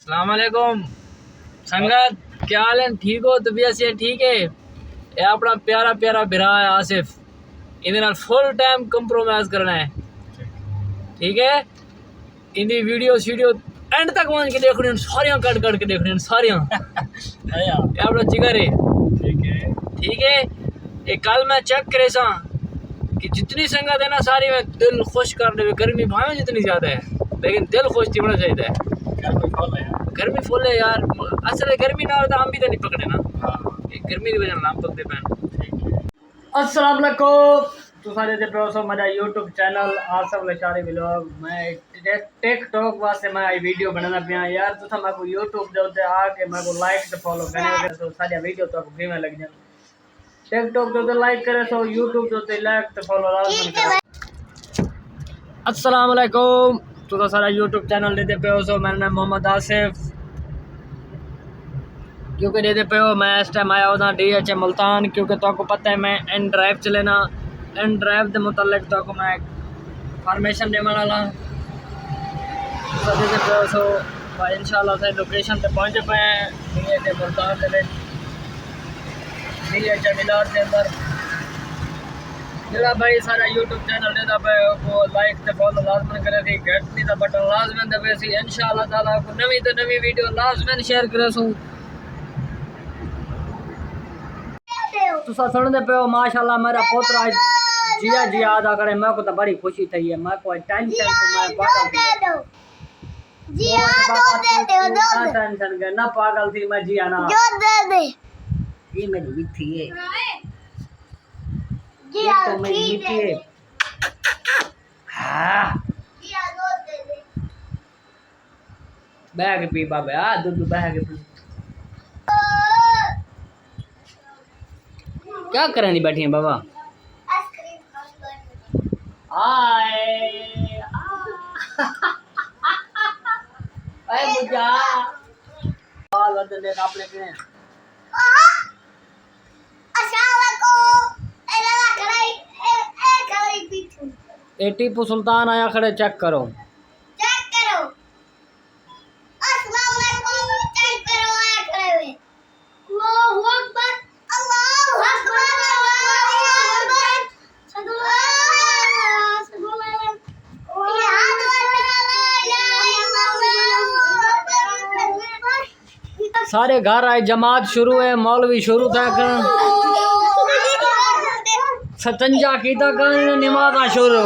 अस्सलाम वालेकुम संगत, क्या हाल है? ठीक हो? तबीयत से ठीक है? ये अपना प्यारा प्यारा बिरा है आसिफ, इन्हें फुल टाइम कंप्रोमाइज करना है, ठीक है? इन्हें वीडियो एंड तक मान के देखनी, सारियां कट कट के देखनी, सारियां ये अपना जिगर है, ठीक है? ये कल मैं चेक करे सा कि जितनी संगत है ना सारी में दिल खुश करने में, गर्मी भावे जितनी ज़्यादा है लेकिन दिल खुश थी होना चाहिए है। गर्मी फुल है यार, असल गर्मी ना होता हम भी तो नहीं पकड़े ना, गर्मी की वजह से हम पकड़े पैन। अस्सलाम वालेकुम, तो सारे दे पे सो मेरा YouTube channel Asif Lashari vlog, मैं टिकटॉक वास्ते मैं वीडियो बनाना पिया यार। तो मैं को यूट्यूब दे उते आके मैं को लाइक ते फॉलो करने तो सारी वीडियो तो को किवें लग जाए। टिकटॉक तो लाइक करे सो यूट्यूब तो लाइक ते फॉलो लाजमी करे। अस्सलाम वालेकुम, तो सारा यूट्यूब चैनल देते पे हो सो मेरा नाम मोहम्मद आसिफ, क्योंकि देते पे हो मैं इस टाइम आया होता DH मुल्तान, क्योंकि तो आपको पता है मैं एन ड्राइव चलेना, एन ड्राइव के मुतलक तो आपको मैं फॉर्मेशन देने वाला तो देते पे हो सो इंशाल्लाह से लोकेशन पे पहुँचे पे हैं DH मुल्तान के DH मिलार के अंदर। जरा भाई सारा यूट्यूब चैनल देता पे को लाइक ते फॉलो लाजमन करे थी, घंटी दा बटन लाजमन दबे सी, इंशाल्लाह ताला को नवी तो नवी वीडियो लाजमन शेयर करे सो। तो सुन दे पे माशाल्लाह मेरा पोतरा जिया जिया अदा करे, मैं को तो बड़ी खुशी थी है, मैं को टेंशन तो मैं पागल थी जी, दो टेंशन के ना पागल थी मैं जिया ना जो दे दे, ये मेरी मिठी है ये तो मेरी मिठी है। हाँ बैग पी बाबे, हाँ दूध बैग पी। क्या करनी बैठी हैं बाबा? आए मुझा बाल बदले आपने के ए टीपू सुल्तान आया खड़े, चेक करो अस्सलाम वालेकुम, चेक करो आया खड़े अल्लाहू अकबर अल्लाहू अकबर सारे घर आए, जमात शुरू है, मौलवी शुरू था कर सतंजा की था कर नमाज़ शुरू।